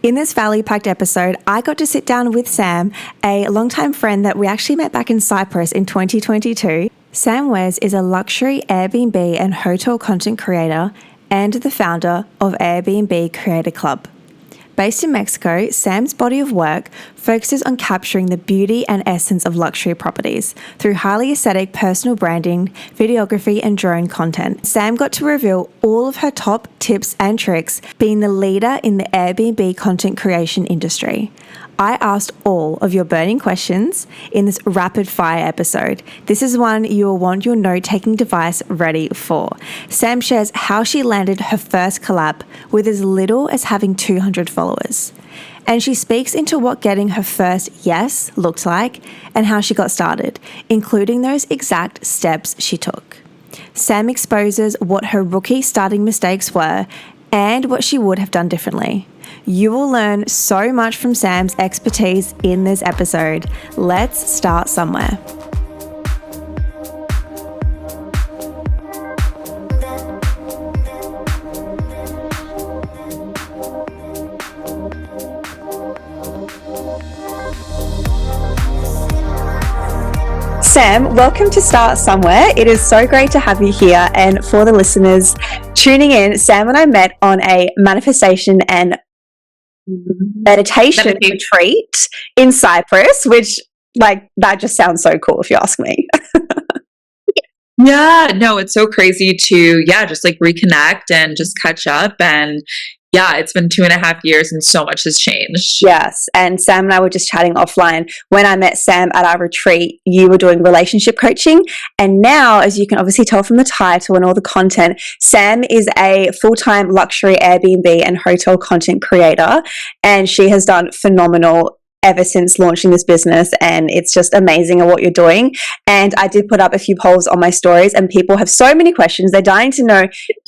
In this value-packed episode, I got to sit down with Sam, a longtime friend that we actually met back in Cyprus in 2022. Sam Weiss is a luxury Airbnb and hotel content creator and the founder of Airbnb Creator Club. Based in Mexico, Sam's body of work focuses on capturing the beauty and essence of luxury properties through highly aesthetic personal branding, videography, and drone content. Sam got to reveal all of her top tips and tricks being the leader in the Airbnb content creation industry. I asked all of your burning questions in this rapid fire episode. This is one you will want your note-taking device ready for. Sam shares how she landed her first collab with as little as having 200 followers. And she speaks into what getting her first yes looked like and how she got started, including those exact steps she took. Sam exposes what her rookie starting mistakes were and what she would have done differently. You will learn so much from Sam's expertise in this episode. Let's start somewhere. Sam, welcome to Start Somewhere. It is so great to have you here. And for the listeners tuning in, Sam and I met on a manifestation and meditation retreat in Cyprus, which that just sounds so cool if you ask me. Yeah, no, it's so crazy to, just reconnect and just catch up. And it's been 2.5 years and so much has changed. Yes. And Sam and I were just chatting offline. When I met Sam at our retreat, you were doing relationship coaching. And now, as you can obviously tell from the title and all the content, Sam is a full-time luxury Airbnb and hotel content creator. And she has done phenomenal ever since launching this business, and it's just amazing at what you're doing. And I did put up a few polls on my stories, and people have so many questions. They're dying to know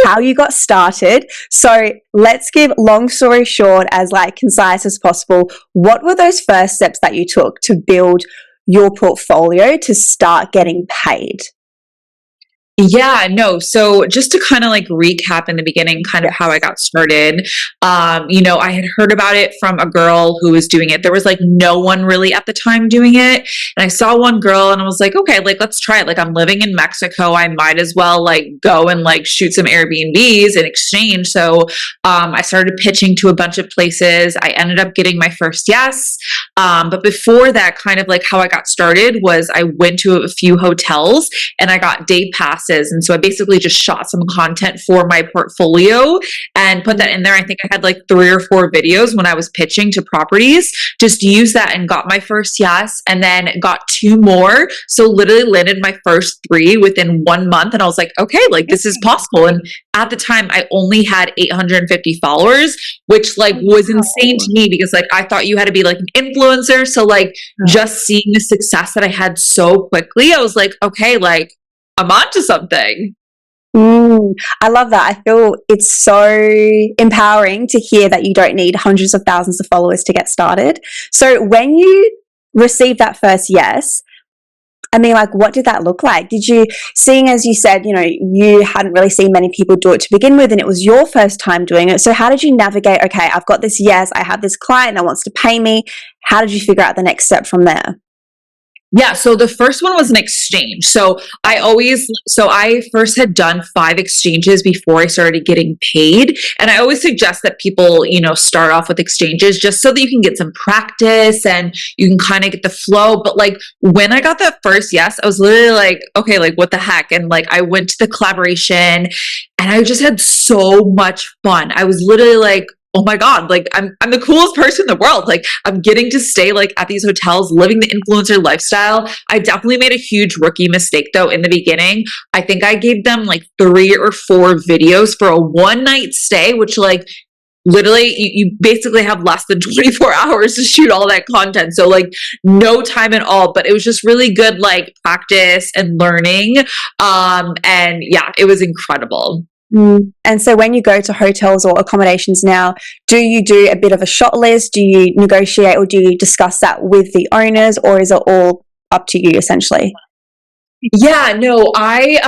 how you got started. So let's give long story short, as concise as possible. What were those first steps that you took to build your portfolio to start getting paid? Yeah, no. So just to kind of recap in the beginning, kind of how I got started, I had heard about it from a girl who was doing it. There was no one really at the time doing it. And I saw one girl and I was like, okay, let's try it. I'm living in Mexico. I might as well go and shoot some Airbnbs in exchange. So I started pitching to a bunch of places. I ended up getting my first yes. But before that, kind of how I got started was I went to a few hotels and I got day passes. And so I basically just shot some content for my portfolio and put that in there. I think I had 3 or 4 videos when I was pitching to properties, just used that and got my first yes, and then got 2 more. So literally landed my first 3 within 1 month. And I was like, okay, this is possible. And at the time I only had 850 followers, which was insane to me because I thought you had to be an influencer. So just seeing the success that I had so quickly, I was like, okay, I'm onto something. I love that. I feel it's so empowering to hear that you don't need hundreds of thousands of followers to get started. So when you received that first yes, what did that look like? Did you, seeing as you said, you hadn't really seen many people do it to begin with and it was your first time doing it. So how did you navigate, okay, I've got this yes, I have this client that wants to pay me. How did you figure out the next step from there? Yeah, so the first one was an exchange. So I first had done 5 exchanges before I started getting paid. And I always suggest that people, start off with exchanges just so that you can get some practice and you can kind of get the flow. But when I got that first yes, I was literally okay, what the heck? And I went to the collaboration and I just had so much fun. I was literally oh my God, I'm the coolest person in the world. I'm getting to stay at these hotels, living the influencer lifestyle. I definitely made a huge rookie mistake though in the beginning. I think I gave them 3 or 4 videos for a 1-night stay, which literally you basically have less than 24 hours to shoot all that content. So no time at all, but it was just really good practice and learning. And yeah, it was incredible. And so when you go to hotels or accommodations now, do you do a bit of a shot list? Do you negotiate or do you discuss that with the owners, or is it all up to you essentially? Yeah, no, I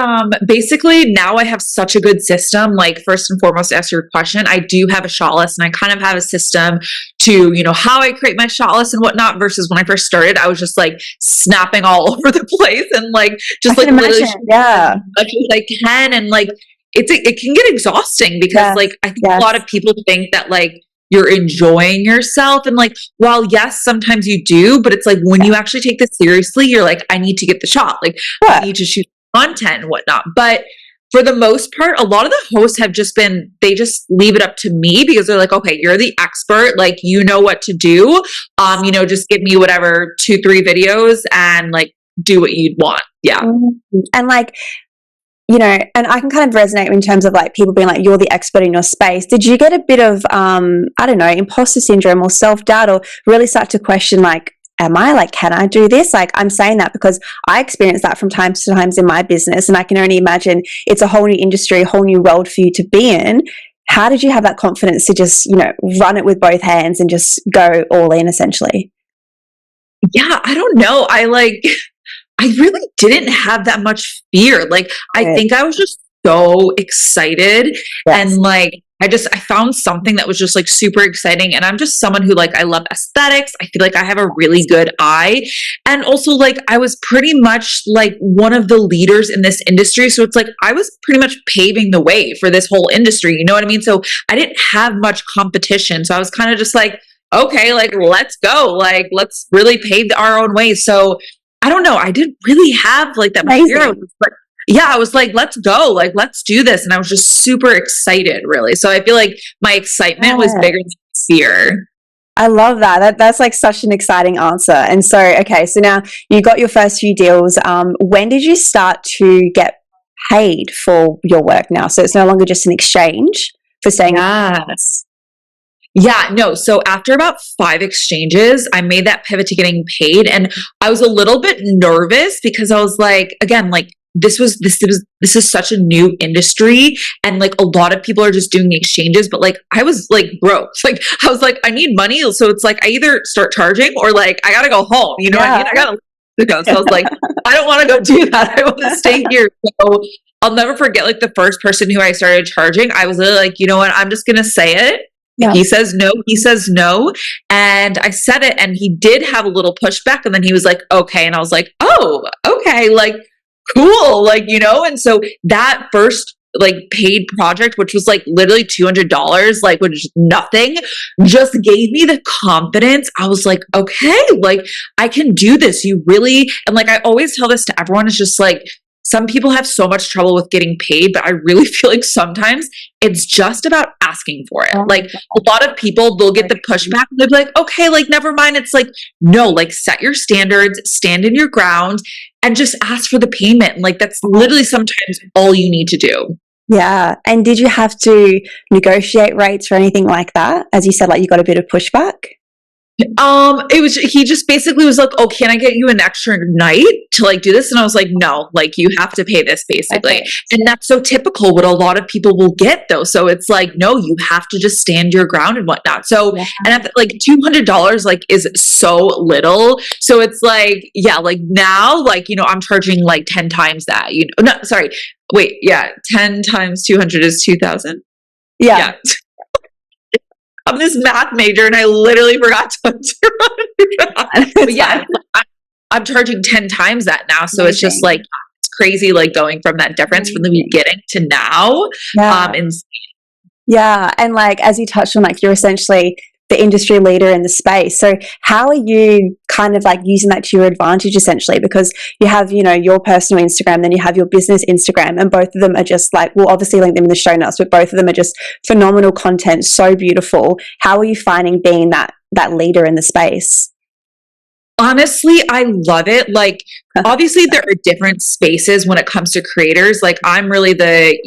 basically now I have such a good system. Like, first and foremost, to answer your question, I do have a shot list and I kind of have a system to, how I create my shot list and whatnot, versus when I first started, I was just like snapping all over the place and like I just can like literally imagine. Yeah. as much as I can. And like it can get exhausting because Yes. like I think a lot Yes. of people think that like you're enjoying yourself. And like, while yes, sometimes you do, but it's like when Yeah. you actually take this seriously, you're like, I need to get the shot. Like, I What? need to shoot content and whatnot. But for the most part, a lot of the hosts have just been, they just leave it up to me because they're like, okay, you're the expert. Like, you know what to do. Just give me whatever 2, 3 videos and like do what you'd want. Yeah. And like, and I can kind of resonate in terms of like people being like, you're the expert in your space. Did you get a bit of, I don't know, imposter syndrome or self-doubt, or really start to question like, can I do this? Like, I'm saying that because I experience that from time to times in my business, and I can only imagine it's a whole new industry, a whole new world for you to be in. How did you have that confidence to just, run it with both hands and just go all in essentially? Yeah. I don't know. I really didn't have that much fear. Like, I Right. think I was just so excited Yes. and like, I found something that was just like super exciting. And I'm just someone who like, I love aesthetics. I feel like I have a really good eye. And also like, I was pretty much like one of the leaders in this industry. So it's like, I was pretty much paving the way for this whole industry. You know what I mean? So I didn't have much competition. So I was kind of just like, okay, like, let's go. Like, let's really pave our own way. So I don't know. I didn't really have like that much fear. Amazing. I was like, let's go. Like, let's do this. And I was just super excited, really. So I feel like my excitement was Yeah. bigger than fear. I love that. That's like such an exciting answer. And so, okay, so now you got your first few deals. When did you start to get paid for your work now? So it's no longer just an exchange for staying. Yes. Yeah, no. So after about 5 exchanges, I made that pivot to getting paid. And I was a little bit nervous because I was like, again, like this is such a new industry and like a lot of people are just doing the exchanges, but like I was like broke. Like I was like, I need money. So it's like I either start charging or like I gotta go home. You know what I mean? I gotta go. So I was like, I don't want to go do that. I want to stay here. So I'll never forget like the first person who I started charging. I was literally like, you know what? I'm just gonna say it. Yeah. He says no, he says no. And I said it and he did have a little pushback. And then he was like, okay. And I was like, oh, okay. Like, cool. Like, and so that first like paid project, which was like literally $200, like which is nothing, just gave me the confidence. I was like, okay, like I can do this. You really, and like I always tell this to everyone, it's just like, some people have so much trouble with getting paid, but I really feel like sometimes it's just about asking for it. Like a lot of people, they'll get the pushback and they'll be like, okay, like never mind. It's like, no, like set your standards, stand in your ground and just ask for the payment. Like that's literally sometimes all you need to do. Yeah. And did you have to negotiate rates or anything like that? As you said, like you got a bit of pushback? He just basically was like, oh, can I get you an extra night to like do this? And I was like, no, like you have to pay this basically. Okay. And that's so typical what a lot of people will get though. So it's like, no, you have to just stand your ground and whatnot. So, Yeah. and at like $200 like is so little. So it's like, yeah, like now, like, I'm charging like 10 times that, no, sorry. Wait, yeah. 10 times 200 is 2,000. Yeah. I'm this math major and I literally forgot to. But yeah, I'm charging 10 times that now. So it's just like, it's crazy, like going from that difference from the beginning to now. Yeah. Yeah. And like, as you touched on, like you're essentially the industry leader in the space. So how are you kind of like using that to your advantage essentially? Because you have, your personal Instagram, then you have your business Instagram, and both of them are just like, we'll obviously link them in the show notes, but both of them are just phenomenal content, so beautiful. How are you finding being that leader in the space? Honestly, I love it. Like, obviously there are different spaces when it comes to creators. Like I'm really the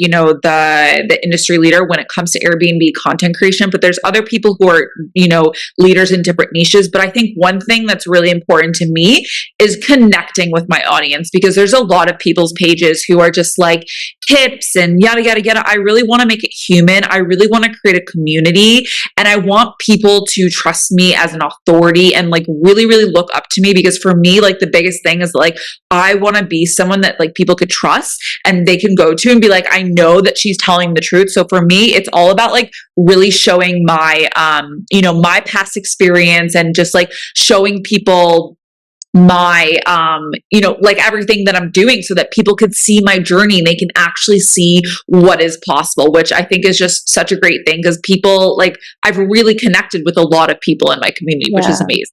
industry leader when it comes to Airbnb content creation, but there's other people who are, leaders in different niches. But I think one thing that's really important to me is connecting with my audience, because there's a lot of people's pages who are just like tips and yada, yada, yada. I really want to make it human. I really want to create a community, and I want people to trust me as an authority and like really, really look up up to me, because for me, like the biggest thing is like, I want to be someone that like people could trust and they can go to and be like, I know that she's telling the truth. So for me, it's all about like really showing my, my past experience and just like showing people my like everything that I'm doing, so that people could see my journey and they can actually see what is possible, which I think is just such a great thing, because people like, I've really connected with a lot of people in my community, which is amazing.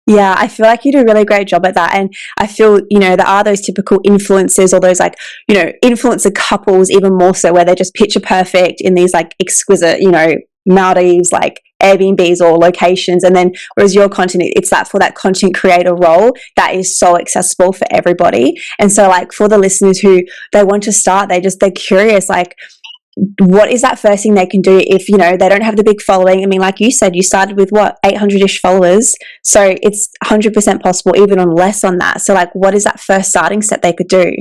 Yeah, I feel like you do a really great job at that. And I feel, there are those typical influencers, or those like, influencer couples, even more so, where they're just picture perfect in these like exquisite, Maldives, like Airbnbs or locations. And then whereas your content, it's that for that content creator role that is so accessible for everybody. And so like for the listeners who they want to start, they're curious, like, what is that first thing they can do if, they don't have the big following? I mean, like you said, you started with 800-ish followers. So it's 100% possible, even on less on that. So like, what is that first starting step they could do?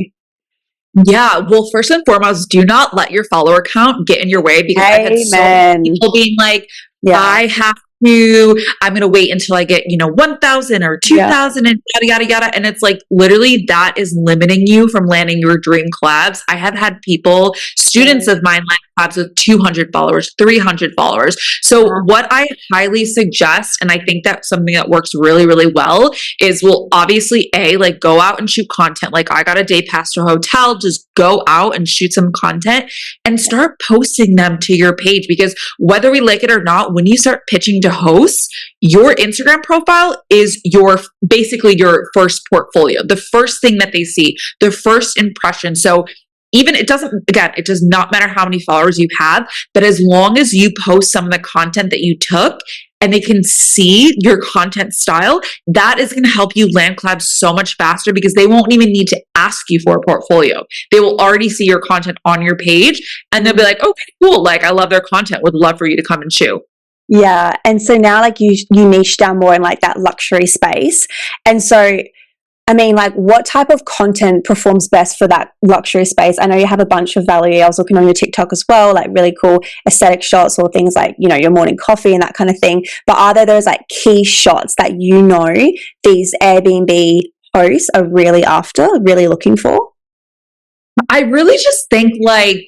Yeah, well, first and foremost, do not let your follower count get in your way, because I've had so many people being like, I'm going to wait until I get, 1,000 or 2,000 and yada, yada, yada. And it's like, literally that is limiting you from landing your dream collabs. I have had people, students of mine, land collabs with 200 followers, 300 followers. So what I highly suggest, and I think that's something that works really, really well, is, well, obviously like go out and shoot content. Like I got a day pass to a hotel, just go out and shoot some content and start posting them to your page, because whether we like it or not, when you start pitching to hosts, your Instagram profile is basically your first portfolio, the first thing that they see, the first impression. So even it does not matter how many followers you have, but as long as you post some of the content that you took and they can see your content style, that is going to help you land collabs so much faster, because they won't even need to ask you for a portfolio. They will already see your content on your page and they'll be like, okay, cool. Like I love their content. Would love for you to come and shoot. Yeah. And so now like you niche down more in like that luxury space. And so, I mean, like what type of content performs best for that luxury space? I know you have a bunch of value. I was looking on your TikTok as well, like really cool aesthetic shots, or things like, your morning coffee and that kind of thing. But are there those like key shots that these Airbnb hosts are really after, really looking for? I really just think like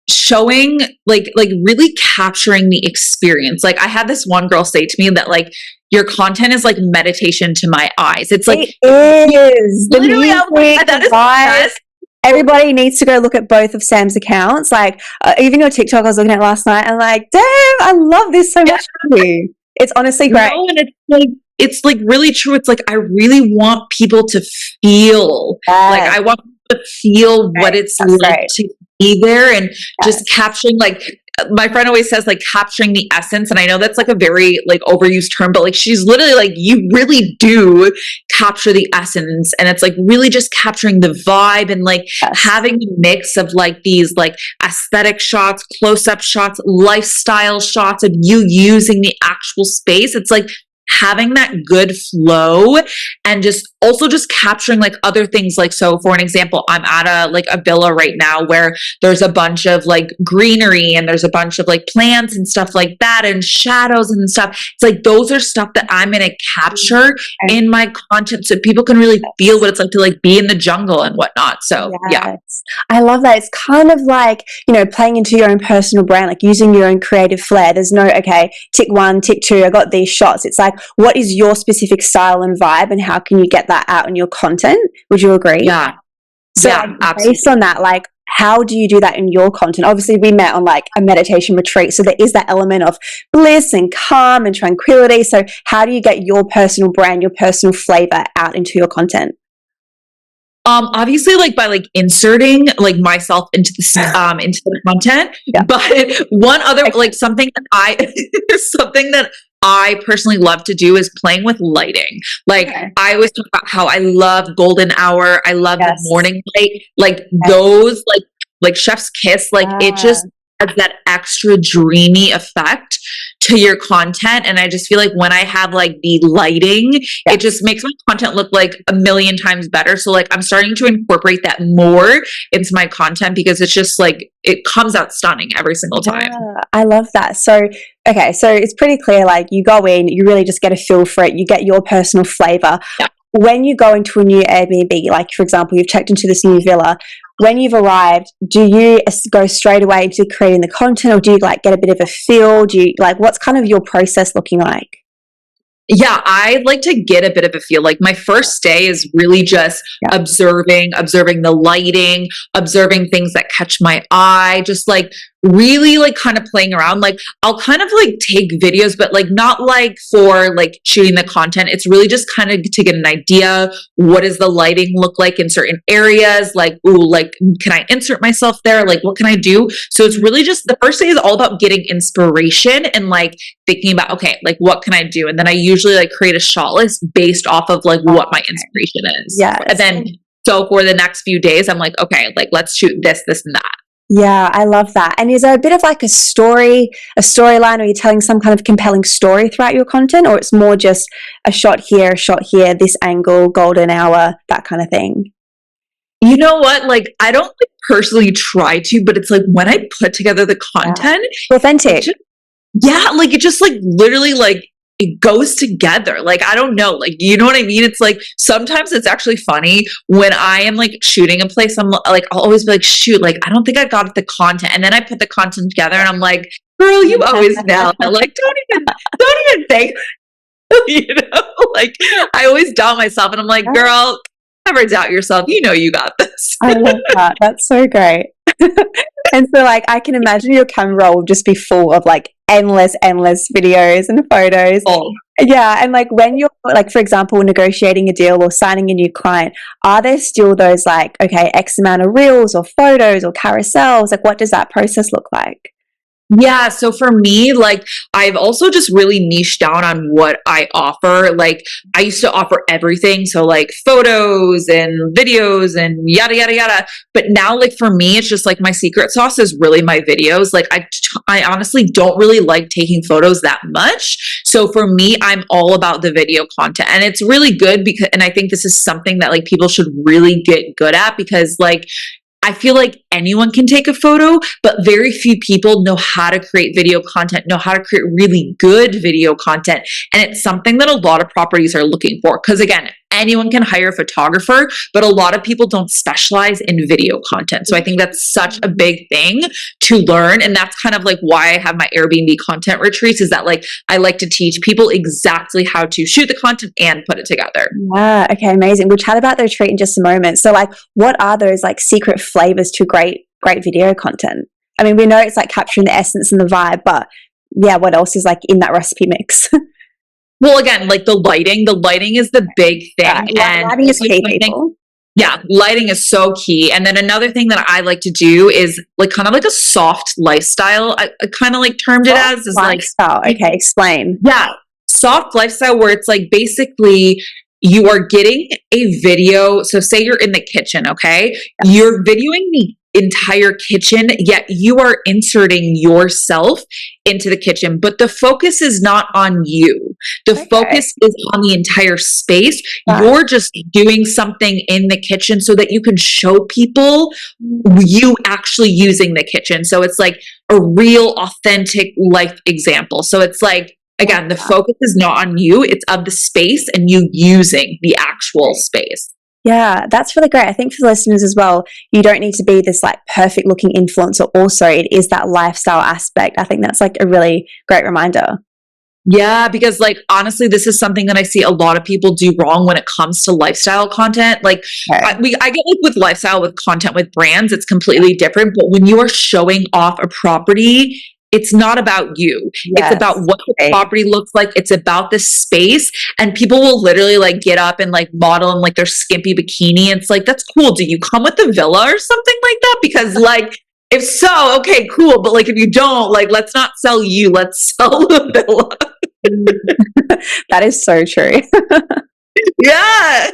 showing like really capturing the experience. Like I had this one girl say to me that like, your content is like meditation to my eyes. It's like, it is literally, that is best. Everybody needs to go look at both of Sam's accounts. Like even your TikTok I was looking at last night, and like, damn, I love this so much from you. It's honestly great. And it's like really true. It's like, I really want people to feel like, I want to feel what it's like to be there, and just capturing, like my friend always says, like capturing the essence. And I know that's like a very like overused term, but like she's literally like, you really do capture the essence. And it's like really just capturing the vibe and like having a mix of like these like aesthetic shots, close-up shots, lifestyle shots of you using the actual space. It's like having that good flow, and just also just capturing like other things. Like, so for an example, I'm at a villa right now where there's a bunch of like greenery and there's a bunch of like plants and stuff like that and shadows and stuff. It's like, those are stuff that I'm going to capture in my content, so people can really feel what it's like to like be in the jungle and whatnot. So yeah. I love that. It's kind of like, playing into your own personal brand, like using your own creative flair. There's no, okay, tick 1, tick 2, I got these shots. It's like, what is your specific style and vibe, and how can you get that out in your content? Would you agree? Yeah. So based on that, like, how do you do that in your content? Obviously, we met on like a meditation retreat, so there is that element of bliss and calm and tranquility. So how do you get your personal brand, your personal flavor out into your content? Obviously, like by like inserting like myself into the content. But one other like something that I personally love to do is playing with lighting. Like I always talk about how I love golden hour. I love the morning light. Like those like chef's kiss. Like it just has that extra dreamy effect to your content. And I just feel like when I have like the lighting, it just makes my content look like a million times better. So like I'm starting to incorporate that more into my content because it's just like it comes out stunning every single time. Yeah, I love that. So, okay, so it's pretty clear, like you go in, you really just get a feel for it, you get your personal flavor. Yeah. When you go into a new Airbnb, like for example, you've checked into this new villa, when you've arrived, do you go straight away into creating the content, or do you like get a bit of a feel? Do you like, what's kind of your process looking like? Yeah, I like to get a bit of a feel. Like my first day is really just observing the lighting, observing things that catch my eye, just like really like kind of playing around. Like I'll kind of like take videos, but like not like for like shooting the content. It's really just kind of to get an idea. What does the lighting look like in certain areas? Like, ooh, like can I insert myself there? Like what can I do? So it's really just the first day is all about getting inspiration and like thinking about, okay, like what can I do? And then I usually like create a shot list based off of like what my inspiration is. Yeah. And then so for the next few days, I'm like, okay, like let's shoot this, this, and that. Yeah, I love that. And is there a bit of like a storyline, or are you telling some kind of compelling story throughout your content, or it's more just a shot here, this angle, golden hour, that kind of thing? You know what? Like, I don't like personally try to, but it's like when I put together the content, authentic. Like it just like literally like it goes together. Like, I don't know, like, you know what I mean? It's like, sometimes it's actually funny when I am like shooting a place, I'm like, I'll always be like, shoot, like, I don't think I got the content. And then I put the content together and I'm like, girl, you always nailed it. Like, don't even think, you know, like I always doubt myself and I'm like, girl, never doubt yourself. You know, you got this. I love that. That's so great. And so like I can imagine your camera roll will just be full of like endless videos and photos. Yeah. And like when you're like, for example, negotiating a deal or signing a new client, are there still those like, okay, X amount of reels or photos or carousels? Like what does that process look like? Yeah, so for me, like I've also just really niched down on what I offer. Like I used to offer everything, so like photos and videos and yada yada yada. But now, like for me, it's just like my secret sauce is really my videos. Like I honestly don't really like taking photos that much. So for me, I'm all about the video content, and it's really good because, and I think this is something that like people should really get good at because like I feel like anyone can take a photo, but very few people know how to create video content, know how to create really good video content. And it's something that a lot of properties are looking for. Because again, anyone can hire a photographer, but a lot of people don't specialize in video content. So I think that's such a big thing to learn. And that's kind of like why I have my Airbnb content retreats, is that like I like to teach people exactly how to shoot the content and put it together. Yeah. Okay. Amazing. We'll chat about the retreat in just a moment. So like, what are those like secret flavors to great video content? I mean, we know it's like capturing the essence and the vibe, but yeah, what else is like in that recipe mix? Well, again, like the lighting is the big thing. Yeah, and lighting is key, people. Yeah, lighting is so key. And then another thing that I like to do is like kind of like a soft lifestyle. I kind of like termed it as is lifestyle. Like, okay, explain. Yeah, soft lifestyle where it's like basically you are getting a video. So say you're in the kitchen, okay? Yes. You're videoing the entire kitchen, yet you are inserting yourself into the kitchen, but the focus is not on you. The focus is on the entire space. Wow. You're just doing something in the kitchen so that you can show people you actually using the kitchen. So it's like a real authentic life example. So it's like, again, the focus is not on you, it's of the space and you using the actual space. Yeah, that's really great. I think for the listeners as well, you don't need to be this like perfect looking influencer. Also, it is that lifestyle aspect. I think that's like a really great reminder. Yeah, because like honestly, this is something that I see a lot of people do wrong when it comes to lifestyle content. Like I get like with lifestyle, with content, with brands, it's completely different. But when you are showing off a property, it's not about you. Yes. It's about what the property looks like. It's about the space. And people will literally like get up and like model in like their skimpy bikini. And it's like, that's cool. Do you come with the villa or something like that? Because like, if so, okay, cool. But like, if you don't, like, let's not sell you. Let's sell the villa. That is so true. Yeah.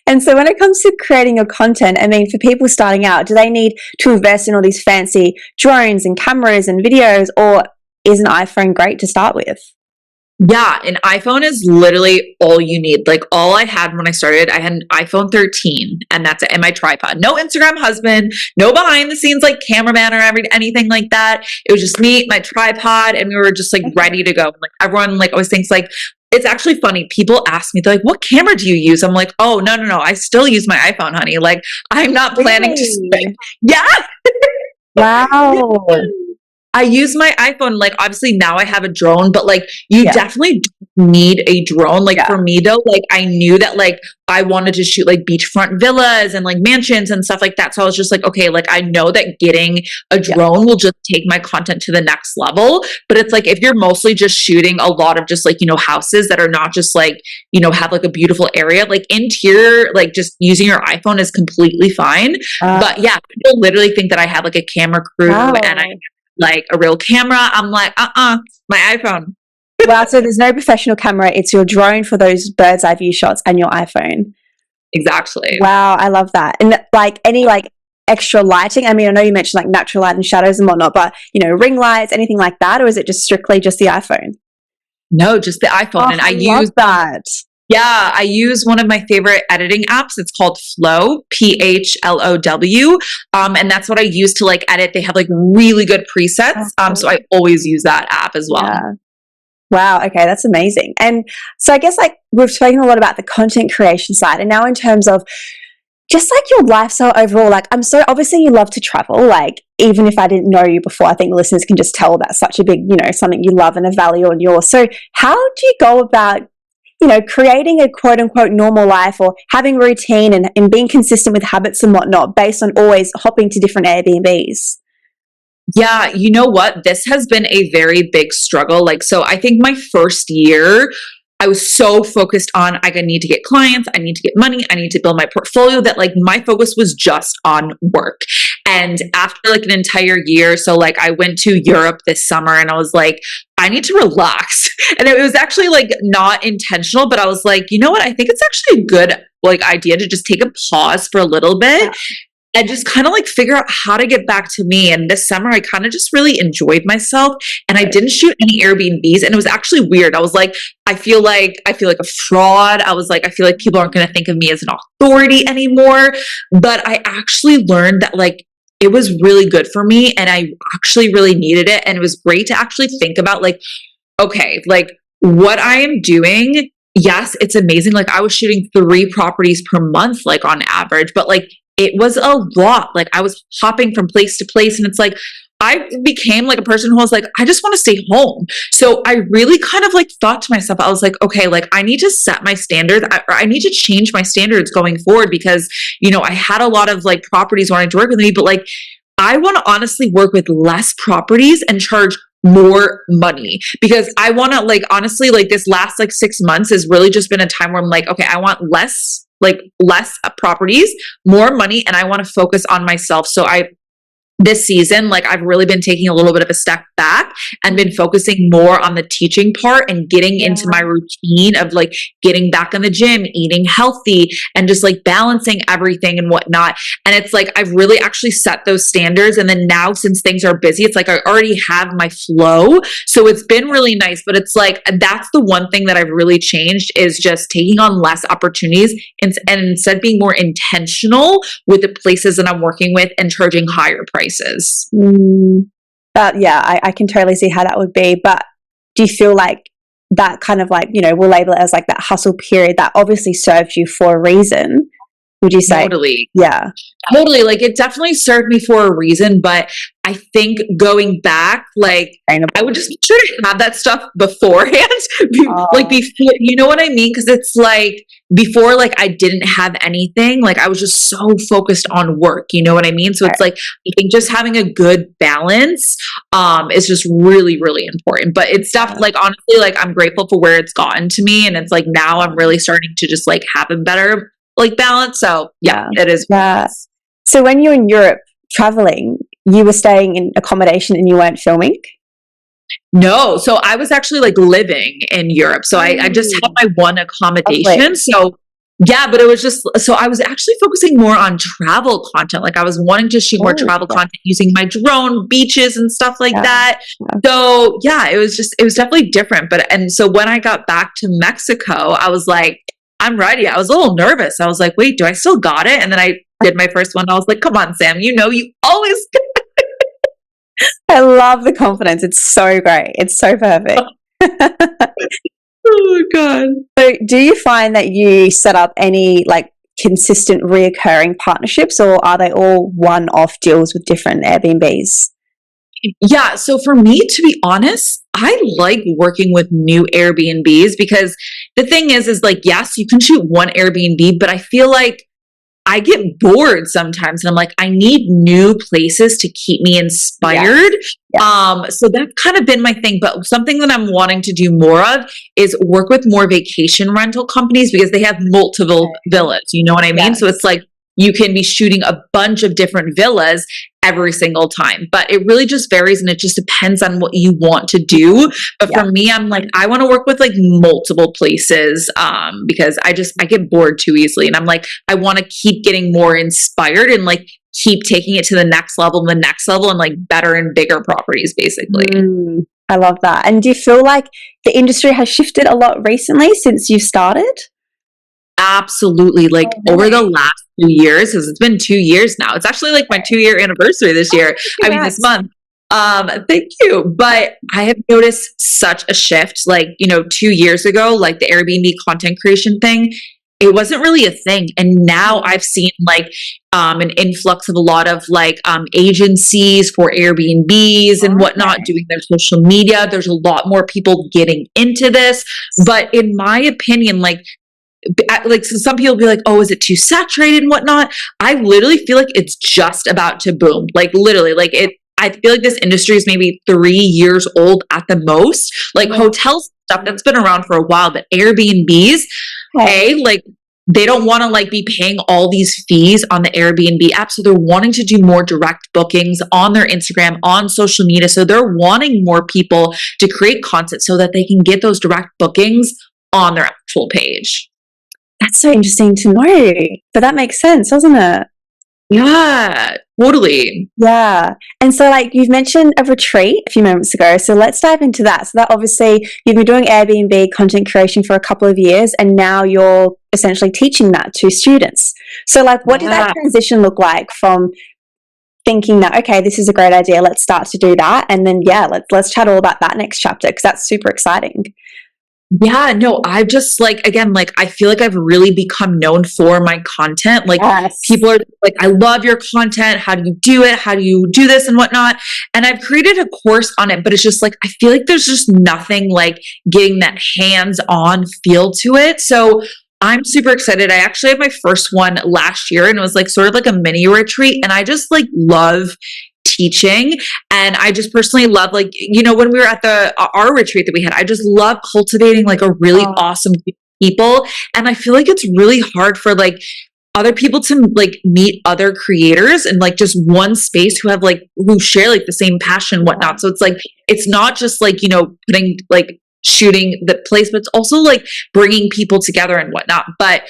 And so when it comes to creating your content, I mean, for people starting out, do they need to invest in all these fancy drones and cameras and videos, or is an iPhone great to start with? Yeah, an iPhone is literally all you need. Like all I had when I started, I had an iPhone 13 and that's it. And my tripod. No Instagram husband, no behind the scenes like cameraman or anything like that. It was just me, my tripod, and we were just like ready to go. Like everyone like always thinks like, it's actually funny. People ask me, they're like, what camera do you use? I'm like, oh, no. I still use my iPhone, honey. Like I'm not planning to spend. Yeah. Wow. I use my iPhone, like obviously now I have a drone, but like you definitely need a drone. Like for me though, like I knew that like I wanted to shoot like beachfront villas and like mansions and stuff like that. So I was just like, okay, like I know that getting a drone will just take my content to the next level. But it's like if you're mostly just shooting a lot of just like, you know, houses that are not just like, you know, have like a beautiful area, like interior, like just using your iPhone is completely fine. But yeah, people literally think that I have like a camera crew and I like a real camera. I'm like, my iPhone. Wow, so there's no professional camera. It's your drone for those bird's eye view shots and your iPhone. Exactly. Wow, I love that. And like any like extra lighting? I mean, I know you mentioned like natural light and shadows and whatnot, but you know, ring lights, anything like that, or is it just strictly just the iPhone? No, just the iPhone. And I use that. Yeah, I use one of my favorite editing apps. It's called Flow, PHLOW. And that's what I use to like edit. They have like really good presets. So I always use that app as well. Yeah. Wow. Okay. That's amazing. And so I guess like we've spoken a lot about the content creation side, and now in terms of just like your lifestyle overall, like I'm so obviously you love to travel. Like even if I didn't know you before, I think listeners can just tell that's such a big, you know, something you love and a value on yours. So how do you go about, you know, creating a quote unquote normal life or having a routine and being consistent with habits and whatnot based on always hopping to different Airbnbs? Yeah, you know what? This has been a very big struggle. Like, so I think my first year, I was so focused on I need to get clients, I need to get money, I need to build my portfolio that like my focus was just on work. And after like an entire year, so like I went to Europe this summer and I was like, I need to relax. And it was actually like not intentional, but I was like, you know what? I think it's actually a good like idea to just take a pause for a little bit and just kind of like figure out how to get back to me. And this summer, I kind of just really enjoyed myself, and I didn't shoot any Airbnbs. And it was actually weird. I was like, I feel like a fraud. I was like, I feel like people aren't going to think of me as an authority anymore. But I actually learned that like it was really good for me, and I actually really needed it. And it was great to actually think about like, okay, like what I am doing. Yes, it's amazing. Like I was shooting 3 properties per month, like on average, but like it was a lot. Like I was hopping from place to place, and it's like I became like a person who was like, I just want to stay home. So I really kind of like thought to myself, I was like, okay, like I need to set my standards. I need to change my standards going forward because, you know, I had a lot of like properties wanting to work with me, but like I want to honestly work with less properties and charge more money, because I want to like honestly like this last like 6 months has really just been a time where I'm like, okay, I want less properties, more money, and I want to focus on myself. So this season, like I've really been taking a little bit of a step back and been focusing more on the teaching part and getting into my routine of like getting back in the gym, eating healthy, and just like balancing everything and whatnot. And it's like, I've really actually set those standards. And then now since things are busy, it's like I already have my flow. So it's been really nice, but it's like, that's the one thing that I've really changed is just taking on less opportunities and instead being more intentional with the places that I'm working with and charging higher prices. Yeah, I can totally see how that would be. But do you feel like that kind of like, you know, we'll label it as like that hustle period that obviously served you for a reason? Would you say? Totally. Yeah. Totally. Like it definitely served me for a reason, but I think going back, like I would just make sure to have that stuff beforehand. Like before, you know what I mean? Cause it's like before, like I didn't have anything, like I was just so focused on work, you know what I mean? So it's like, I think just having a good balance, is just really, really important, but it's stuff like, honestly, like I'm grateful for where it's gotten to me. And it's like, now I'm really starting to just like have a better like balance. So yeah, it is. Yeah. So when you're in Europe traveling, you were staying in accommodation and you weren't filming? No. So I was actually like living in Europe. So I just had my one accommodation. So Yeah, but it was just so I was actually focusing more on travel content. Like I was wanting to shoot more Oh, travel yeah, content using my drone, beaches and stuff like yeah, that. yeah. So yeah, it was definitely different. But and so when I got back to Mexico, I was like, I'm ready. I was a little nervous. I was like, wait, do I still got it? And then I did my first one. I was like, come on, Sam, you know you always I love the confidence. It's so great. It's so perfect. Oh my God. So, do you find that you set up any like consistent reoccurring partnerships, or are they all one-off deals with different Airbnbs? Yeah. So for me, to be honest, I like working with new Airbnbs because the thing is like, yes, you can shoot one Airbnb, but I feel like I get bored sometimes and I'm like, I need new places to keep me Yeah, inspired. yeah, So that's kind of been my thing. But something that I'm wanting to do more of is work with more vacation rental companies because they have multiple okay. villas. You know what I mean? So Yes. it's like you can be shooting a bunch of different villas every single time. But it really just varies and it just depends on what you want to do. But Yeah. for me, I'm like, I want to work with like multiple places because I get bored too easily. And I'm like, I want to keep getting more inspired and like keep taking it to the next level and the next level and like better and bigger properties, basically. I love that. And do you feel like the industry has shifted a lot recently since you started? Absolutely. Like Oh, over the really? last 2 years, because it's been 2 years now. It's actually like my 2 year anniversary this Oh, year. I mean, this congrats. month. Thank you. But I have noticed such a shift. Like, 2 years ago, like the Airbnb content creation thing, it wasn't really a thing. And now Mm. I've seen like an influx of a lot of like agencies for Airbnbs and whatnot Okay. doing their social media. There's a lot more people getting into this. But in my opinion, like so some people be like, oh, is it too saturated and whatnot? I literally feel like it's just about to boom. Like literally, like it I feel like this industry is maybe 3 years old at the most. Like Yeah. hotels stuff that's been around for a while, but Airbnbs, Okay. like they don't want to like be paying all these fees on the Airbnb app. So they're wanting to do more direct bookings on their Instagram, on social media. So they're wanting more people to create content so that they can get those direct bookings on their actual page. That's so interesting to know. But that makes sense, doesn't it? Yeah, totally. Yeah. And so, like, you've mentioned a retreat a few moments ago. So, let's dive into that. So, that obviously you've been doing Airbnb content creation for a couple of years, and now you're essentially teaching that to students. So, like, what did that Yeah. transition look like from thinking that, okay, this is a great idea, let's start to do that? And then, yeah, let's chat all about that next chapter because that's super exciting. Yeah, no, I've just like, again, like, I feel like I've really become known for my content. Like, Yes. people are like, I love your content. How do you do it? How do you do this and whatnot? And I've created a course on it, but it's just like, I feel like there's just nothing like getting that hands on feel to it. So I'm super excited. I actually had my first one last year and it was like sort of like a mini retreat. And I just like love teaching and I just personally love like when we were at the our retreat that we had, I just love cultivating like a really Oh, awesome group of people. And I feel like it's really hard for like other people to like meet other creators in like just one space who have like who share like the same passion and yeah. whatnot. So it's like it's not just like putting like shooting the place, but it's also like bringing people together and whatnot. But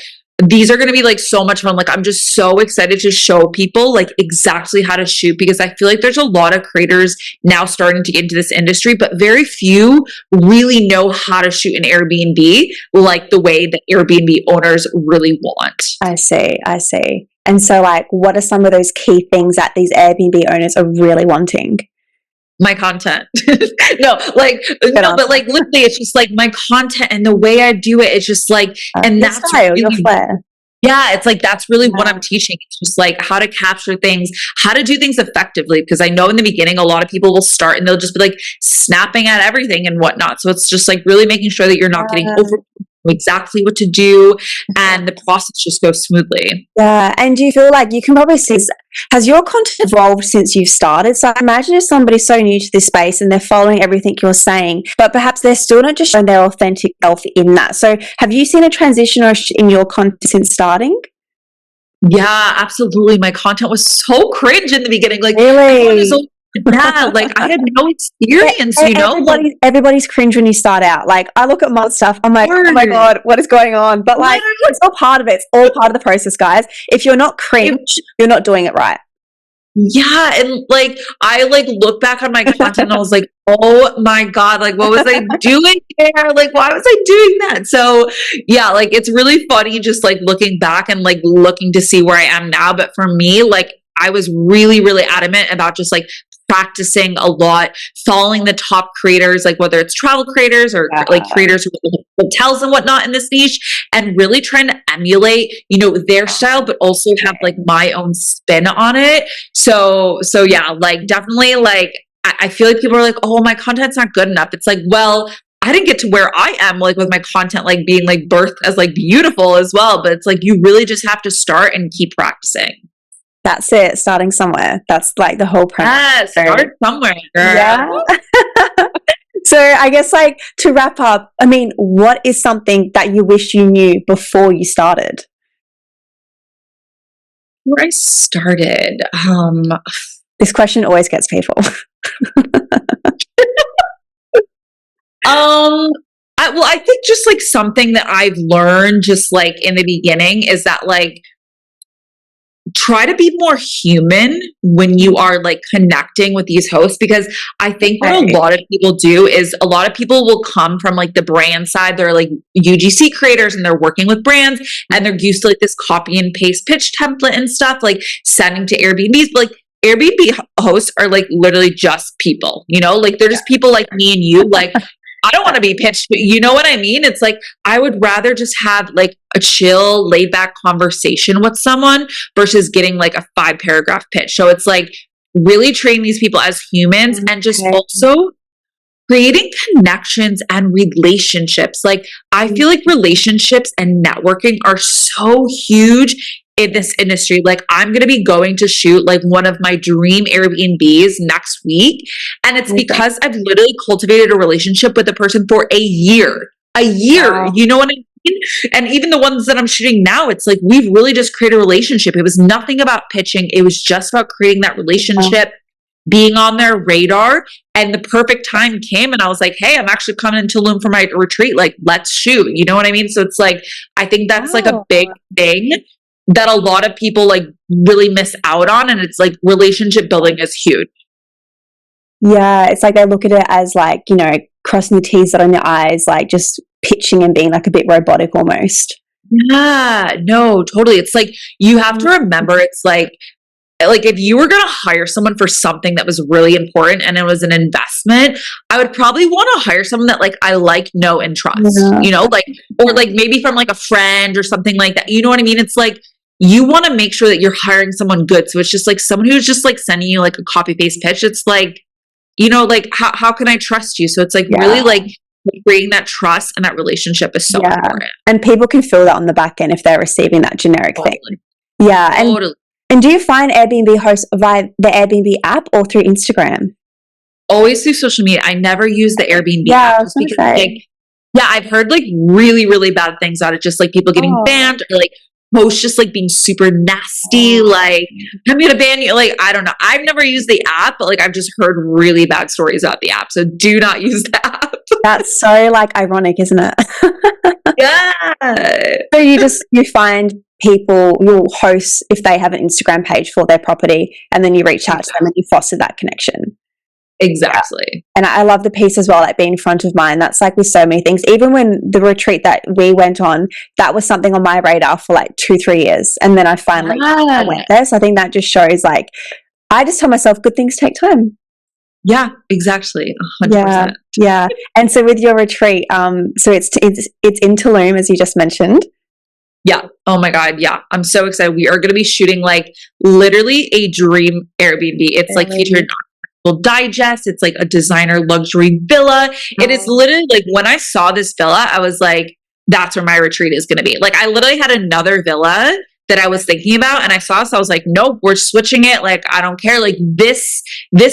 these are going to be like so much fun. Like I'm just so excited to show people like exactly how to shoot because I feel like there's a lot of creators now starting to get into this industry, but very few really know how to shoot an Airbnb like the way that Airbnb owners really want. I see. I see. And so, like, what are some of those key things that these Airbnb owners are really wanting? My content. no, like Good no, but answer. like literally it's just like my content and the way I do it, it's just like and Your that's style, your really flair. yeah, it's like that's really what I'm Yeah. teaching. It's just like how to capture things, how to do things effectively. Because I know in the beginning, a lot of people will start and they'll just be like snapping at everything and whatnot. So it's just like really making sure that you're not getting over exactly what to do and the process just goes smoothly. Yeah, and do you feel like you can probably see, has your content evolved since you've started? So imagine if somebody's so new to this space and they're following everything you're saying, but perhaps they're still not just showing their authentic self in that. So have you seen a transition in your content since starting? Yeah, absolutely. My content was so cringe in the beginning. Like everyone is Really? Yeah, like I had no experience, like Everybody's cringe when you start out. Like I look at mod stuff, I'm like, oh my hard. God, what is going on? But like, Literally, it's all part of it. It's all part of the process, guys. If you're not cringe, it you're not doing it right. Yeah, and like I like look back on my content and I was like, "Oh my God, like what was I doing there? Like why was I doing that?" So, yeah, like it's really funny just like looking back and like looking to see where I am now, but for me, like I was really really adamant about just like practicing a lot, following the top creators, like whether it's travel creators or like Yeah. creators with hotels and whatnot in this niche, and really trying to emulate, their style, but also have like my own spin on it. So yeah, like definitely like I feel like people are like, oh, my content's not good enough. It's like, well, I didn't get to where I am like with my content, like being like birthed as like beautiful as well. But it's like you really just have to start and keep practicing. That's it. Starting somewhere. That's like the whole premise. Yeah, start somewhere, girl. Yeah. So I guess like to wrap up, I mean, what is something that you wish you knew before you started? Where I started, This question always gets people. I think just like something that I've learned just like in the beginning is that like try to be more human when you are like connecting with these hosts, because I think what a lot of people do is a lot of people will come from like the brand side. They're like UGC creators and they're working with brands and they're used to like this copy and paste pitch template and stuff like sending to Airbnbs. But like Airbnb hosts are like literally just people, like they're just people like me and you. Like I don't want to be pitched, but you know what I mean? It's like, I would rather just have like a chill, laid back conversation with someone versus getting like a 5-paragraph pitch. So it's like really treating these people as humans and just also creating connections and relationships. Like I feel like relationships and networking are so huge in this industry. Like I'm going to be going to shoot like one of my dream Airbnbs next week. And it's because I've literally cultivated a relationship with a person for a year. Wow. You know what I mean? And even the ones that I'm shooting now, it's like, we've really just created a relationship. It was nothing about pitching. It was just about creating that relationship, being on their radar. And the perfect time came and I was like, hey, I'm actually coming into Tulum for my retreat. Like, let's shoot. You know what I mean? So it's like, I think that's like a big thing that a lot of people like really miss out on. And it's like relationship building is huge. Yeah. It's like they look at it as like, crossing your T's, dotting your I's, like just pitching and being like a bit robotic almost. Yeah, no, totally. It's like, you have to remember, it's like if you were going to hire someone for something that was really important and it was an investment, I would probably want to hire someone that like I like, know, and trust, like, or like maybe from like a friend or something like that. You know what I mean? It's like, you want to make sure that you're hiring someone good. So it's just like someone who's just like sending you like a copy paste pitch. It's like, like how can I trust you? So it's like really like creating that trust and that relationship is so important. And people can feel that on the back end if they're receiving that generic thing. Yeah. And do you find Airbnb hosts via the Airbnb app or through Instagram? Always through social media. I never use the Airbnb app just because I've heard like really, really bad things out of just like people getting banned or like posts just like being super nasty, like I'm gonna ban you. Like, I don't know. I've never used the app, but like I've just heard really bad stories about the app. So do not use the app. That's so like ironic, isn't it? Yeah. So you find people, you'll host if they have an Instagram page for their property and then you reach out to them and you foster that connection. Exactly. Yeah. And I love the piece as well, like being front of mind. That's like with so many things. Even when the retreat that we went on, that was something on my radar for like 2-3 years. And then I finally went there. So I think that just shows like, I just tell myself good things take time. Yeah, exactly. 100%. Yeah. And so with your retreat, so it's in Tulum, as you just mentioned. Yeah. Oh my God. Yeah. I'm so excited. We are going to be shooting like literally a dream Airbnb. It's like featured digest. It's like a designer luxury villa. It is literally like when I saw this villa, I was like, that's where my retreat is going to be. Like I literally had another villa that I was thinking about and I saw this. I was like, nope, we're switching it. Like, I don't care. Like this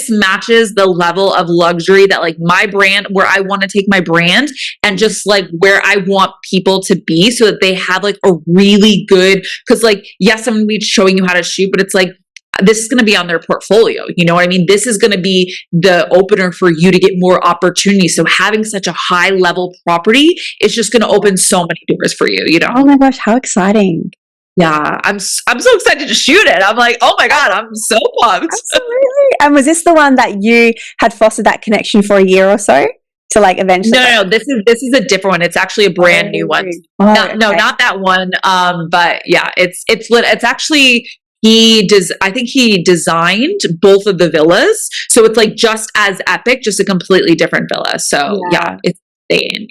matches the level of luxury that like my brand, where I want to take my brand and just like where I want people to be so that they have like a really good, cause like, yes, I'm going to be showing you how to shoot, but it's like, this is going to be on their portfolio. You know what I mean? This is going to be the opener for you to get more opportunities. So having such a high level property is just going to open so many doors for you, you know? Oh my gosh, how exciting. Yeah, I'm so excited to shoot it. I'm like, oh my God, I'm so pumped. Absolutely. And was this the one that you had fostered that connection for a year or so to like eventually? No. This is a different one. It's actually a brand new one. Oh, No, not that one. But yeah, it's actually I think he designed both of the villas. So it's like just as epic, just a completely different villa. So yeah, it's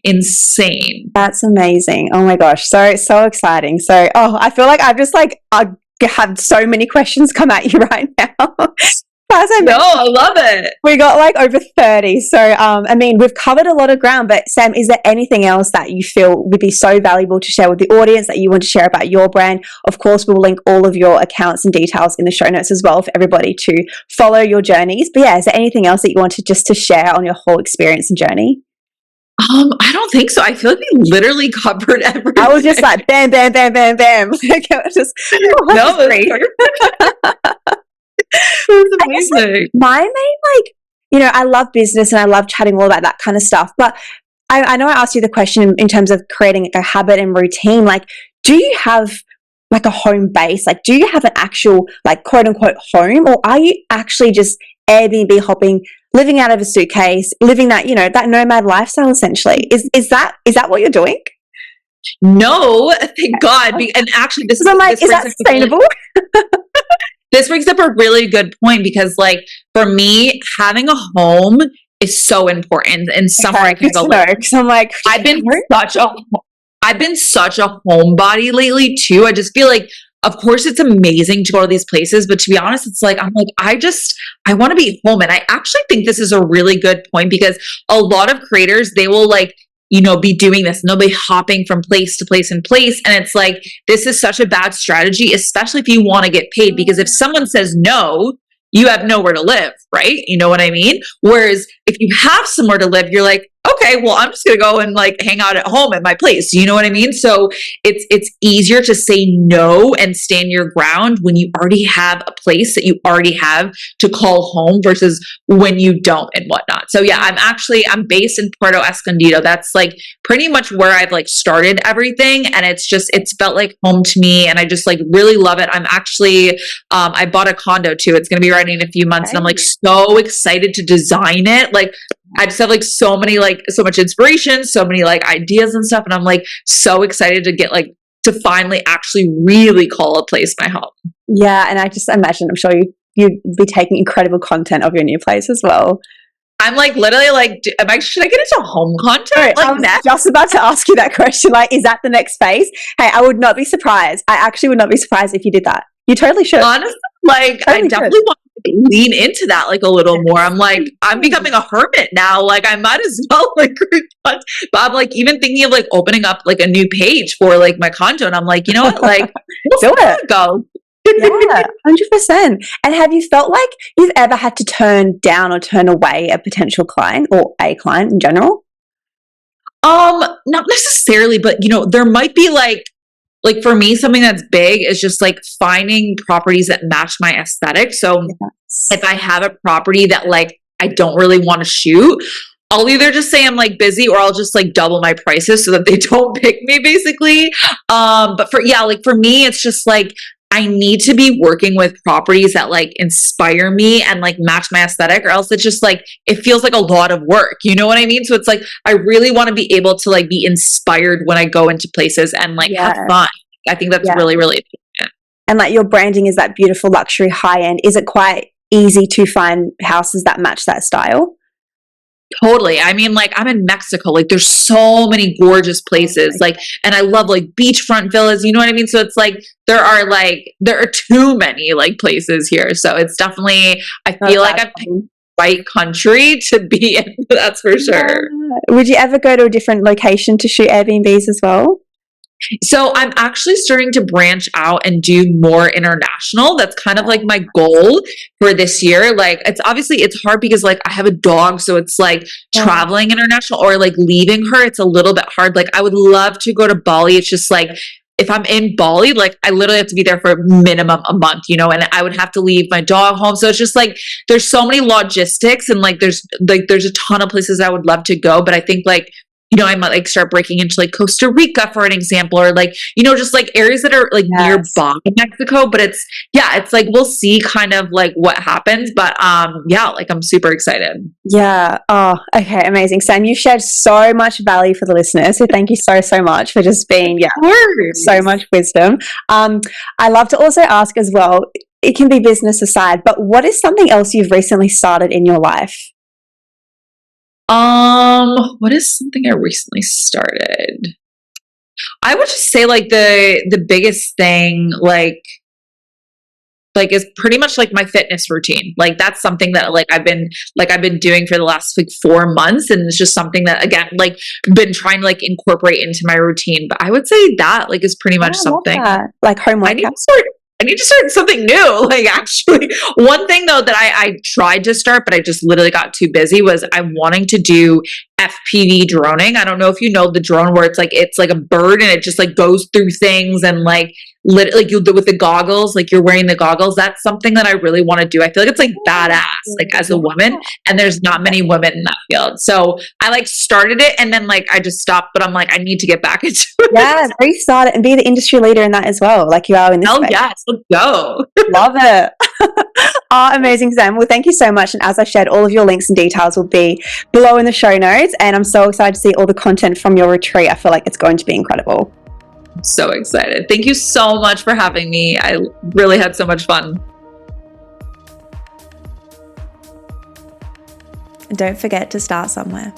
insane. That's amazing. Oh my gosh. So exciting. So, I feel like I've just like, I have so many questions come at you right now. No, I love it. We got like over 30. So, I mean, we've covered a lot of ground, but Sam, is there anything else that you feel would be so valuable to share with the audience that you want to share about your brand? Of course, we'll link all of your accounts and details in the show notes as well for everybody to follow your journeys. But yeah, is there anything else that you wanted just to share on your whole experience and journey? I don't think so. I feel like we literally covered everything. I was just like, bam, bam, bam, bam, bam. Like, it was just, no, it's perfect. It's amazing. My main, like, you know, I love business and I love chatting all about that kind of stuff. But I know I asked you the question in terms of creating a habit and routine. Like, do you have like a home base? Like, do you have an actual, like, quote unquote home? Or are you actually just Airbnb hopping, living out of a suitcase, living that, you know, that nomad lifestyle essentially? Is that what you're doing? No, thank God. And actually, this is, I'm like, is that sustainable? This brings up a really good point because, like, for me, having a home is so important and somewhere I can go. Because I'm like, I've been such a homebody lately too. I just feel like, of course, it's amazing to go to these places, but to be honest, it's like, I'm like, I want to be home. And I actually think this is a really good point because a lot of creators, they will like, you know, be doing this and they'll be hopping from place to place and place. And it's like, this is such a bad strategy, especially if you want to get paid, because if someone says no, you have nowhere to live, right? You know what I mean? Whereas if you have somewhere to live, you're like, okay, well, I'm just going to go and like hang out at home at my place. You know what I mean? So it's easier to say no and stand your ground when you already have a place that you already have to call home versus when you don't and whatnot. So yeah, I'm based in Puerto Escondido. That's like pretty much where I've like started everything. And it's felt like home to me. And I just like really love it. I'm actually, I bought a condo too. It's going to be ready in a few months. And I'm like so excited to design it. Like, I just have like so much inspiration, so many like ideas and stuff. And I'm like so excited to get like to finally actually really call a place my home. Yeah. And I just imagine, I'm sure you'd be taking incredible content of your new place as well. I'm like literally like, should I get into home content? Like I was just about to ask you that question. Like, is that the next phase? Hey, I would not be surprised. I actually would not be surprised if you did that. You totally should. Honestly, like I definitely want to lean into that like a little more. I'm like, I'm becoming a hermit now. Like I might as well like, but I'm like even thinking of like opening up like a new page for like my condo. And I'm like, you know what? Like, do it. Go. Yeah, 100%. And have you felt like you've ever had to turn down or turn away a potential client or a client in general? Not necessarily, but you know, there might be like for me, something that's big is just like finding properties that match my aesthetic. So if I have a property that like I don't really want to shoot, I'll either just say I'm like busy or I'll just like double my prices so that they don't pick me basically. But for me, it's just like I need to be working with properties that like inspire me and like match my aesthetic, or else it's just like, it feels like a lot of work. You know what I mean? So it's like, I really want to be able to like be inspired when I go into places and like have fun. I think that's really, really important. And like your branding is that beautiful luxury high end. Is it quite easy to find houses that match that style? Totally. I mean, like I'm in Mexico, like there's so many gorgeous places, like, and I love like beachfront villas, you know what I mean? So it's like, there are too many like places here. So it's definitely, I feel like I've picked the right country to be in, that's for sure. Yeah. Would you ever go to a different location to shoot Airbnbs as well? So I'm actually starting to branch out and do more international. That's kind of like my goal for this year. Like it's hard because like I have a dog, so it's like traveling international or like leaving her. It's a little bit hard. Like I would love to go to Bali. It's just like if I'm in Bali, like I literally have to be there for minimum a month, you know, and I would have to leave my dog home. So it's just like there's so many logistics, and there's a ton of places I would love to go, but I think like, you know, I might like start breaking into like Costa Rica for an example, or like, you know, just like areas that are like nearby Mexico. But it's like we'll see kind of like what happens. But yeah, like I'm super excited. Yeah. Oh, okay. Amazing. Sam, you've shared so much value for the listeners. So thank you so much for just being, so much wisdom. I love to also ask as well, it can be business aside, but what is something else you've recently started in your life? What is something I recently started? I would just say like the biggest thing like is pretty much like my fitness routine. Like that's something that I've been doing for the last like 4 months, and it's just something that again like been trying to like incorporate into my routine. But I would say that like is pretty much something. Like home workout. I need to start something new. Like actually, one thing though that I tried to start, but I just literally got too busy, was I'm wanting to do FPV droning. I don't know if you know the drone where it's like a bird and it just like goes through things, and like like you do with the goggles, like you're wearing the goggles. That's something that I really want to do. I feel like it's like badass, like as a woman, and there's not many women in that field. So I like started it and then like I just stopped, but I'm like, I need to get back into it. Yeah, restart it and be the industry leader in that as well, like you are in this space. Yes, let's go. Love it. Oh, amazing, Sam. Well, thank you so much. And as I shared, all of your links and details will be below in the show notes. And I'm so excited to see all the content from your retreat. I feel like it's going to be incredible. I'm so excited. Thank you so much for having me. I really had so much fun. And don't forget to start somewhere.